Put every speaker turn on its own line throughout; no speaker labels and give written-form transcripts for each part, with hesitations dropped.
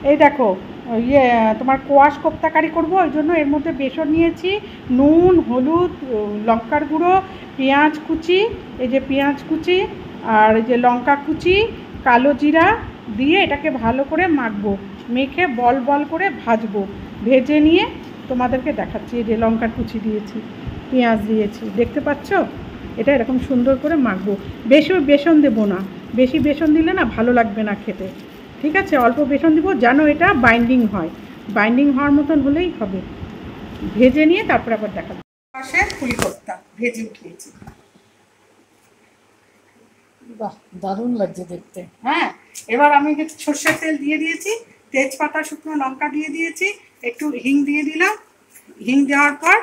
এই দেখো ইয়ে তোমার কোয়াশ কোপ্তাকারি করবো, ওই জন্য এর মধ্যে বেসন নিয়েছি, নুন, হলুদ, লঙ্কার গুঁড়ো, পেঁয়াজ কুচি, এই যে পেঁয়াজ কুচি, আর এই যে লঙ্কা কুচি, কালো জিরা দিয়ে এটাকে ভালো করে মাখবো, মেখে বল বল করে ভাজবো। ভেজে নিয়ে তোমাদেরকে দেখাচ্ছি। এই যে লঙ্কার কুচি দিয়েছি, পেঁয়াজ দিয়েছি, দেখতে পাচ্ছ? এটা এরকম সুন্দর করে মাখবো। বেশি বেসন দেবো না, বেশি বেসন দিলে না ভালো লাগবে না খেতে, ঠিক আছে? অল্প বেসন দিব যেন এটা বাইন্ডিং হয়, বাইন্ডিং হওয়ার মতন হলেই হবে। ভেজে নিয়ে তারপর আবার দেখাবো। পাশে ফুলি কোপ্তা ভেজে উঠিয়েছি।
বাহ, দারুণ লাগছে দেখতে।
হ্যাঁ, এবার আমি সর্ষের তেল দিয়ে দিয়েছি, তেজপাতা, শুকনো লঙ্কা দিয়ে দিয়েছি, একটু হিং দিয়ে দিলাম। হিং দেওয়ার পর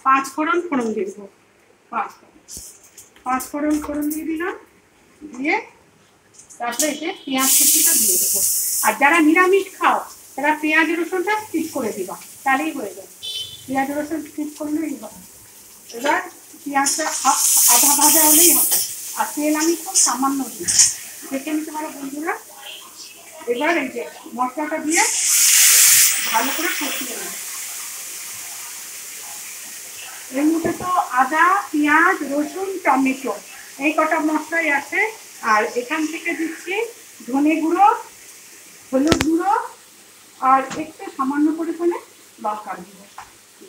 5 ফোড়ন দিয়ে দেবো। 5 ফোড়ন দিয়ে দিলাম, দিয়ে তারপরে এতে পেঁয়াজ কুচিটা দিয়ে দেবো। আর যারা নিরামিষ খাও তারা পেঁয়াজ রসুনটা স্কিপ করে দিবা, তাহলেই হয়ে যাবে। পেঁয়াজ রসুন স্কিপ করলেই হবে। এবার পেঁয়াজটা আধা ভাজা হলেই হবে। আর তেল আমি খুব সামান্য দিই, দেখে নিতে পারো বন্ধুরা। এবার এই যে মশলাটা দিয়ে ভালো করে কষিয়ে নেব। এর মধ্যে তো আদা, পেঁয়াজ, রসুন, টমেটো এই কটা মশলাই আছে। আর এখান থেকে দিচ্ছি ধনে গুঁড়ো, হলুদ গুঁড়ো, আর একটু সামান্য পরিমাণে লঙ্কার গুঁড়ো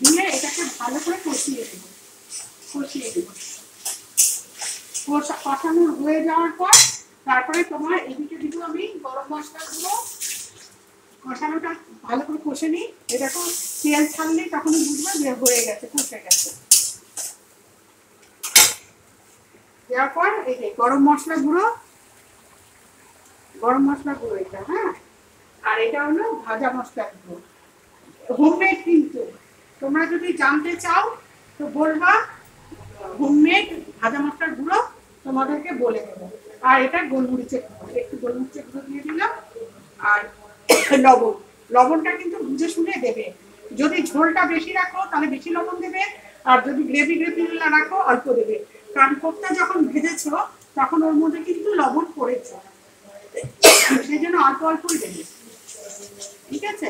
দিয়ে এটাকে ভালো করে কষিয়ে দেবো। কষানো হয়ে যাওয়ার পর তারপরে তোমার এদিকে দিব আমি গরম মশলা গুঁড়ো। কষানোটা ভালো করে কষে নিই, এরকম তেল ছাড়লেই তখনই বুঝবে যে হয়ে গেছে, কষে গেছে। দেওয়ার পর এই যে গরম মশলা গুঁড়ো এটা, হ্যাঁ। আর এটা হলো ভাজা মশলা গুঁড়ো, হোমমেড। কিন্তু তোমরা যদি জানতে চাও তো বলবা, হোমমেড ভাজা মশলার গুঁড়ো তোমাদেরকে বলে দেবো। আর এটা গোলমরিচের গুঁড়ো, একটু গোলমরিচের গুঁড়ো দিয়ে দিলাম। আর লবণটা কিন্তু বুঝে শুনে দেবে। যদি ঝোলটা বেশি রাখো তাহলে বেশি লবণ দেবে, আর যদি গ্রেভি রাখো অল্প দেবে। কারণ কোপ্তা যখন ভেজেছো তখন ওর মধ্যে কিন্তু লবণ পড়েছে, সেই জন্য অল্প অল্পই দেবে, ঠিক আছে?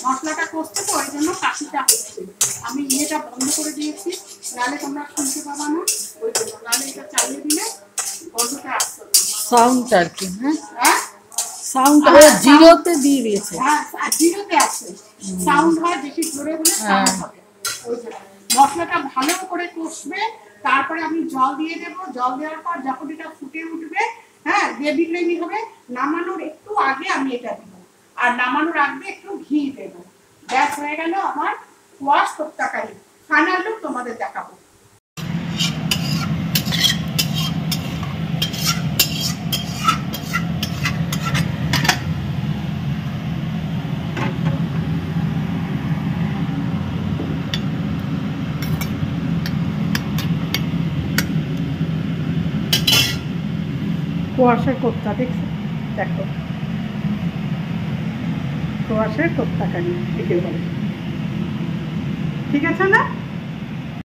মশলাটা কষতে তো ওই জন্য কাশিটা হচ্ছে। আমি ইয়েটা বন্ধ করে দিয়েছি, নাহলে তোমরা শুনতে পাবা না, ওই জন্য। নাহলে এটা চালিয়ে দিলে গন্ধটা আসতো না,
সাউন্ড আর কি। হ্যাঁ,
হ্যাঁ,
সাউন্ডটা জিরোতে দিয়ে দিয়েছে।
হ্যাঁ, জিরোতে আছে। সাউন্ড হয় বেশি জোরে হলে সাউন্ড হবে, ওই জন্য। মশলাটা ভালো করে কষবে, তারপরে আমি জল দিয়ে দেবো। জল দেওয়ার পর যখন এটা ফুটে উঠবে, হ্যাঁ, গ্রেভি হবে, নামানোর একটু আগে আমি এটা দিব। আর নামানোর আগে একটু ঘি দেবো। ব্যাস হয়ে গেল আমার কোয়াশ কোপ্তা কারি। ফাইনাল লুক তোমাদের দেখাবো। কোয়াশের কোপ্তা দেখছো? দেখো, কোয়াশের কোপ্তা কারি একে বলে, ঠিক আছে না?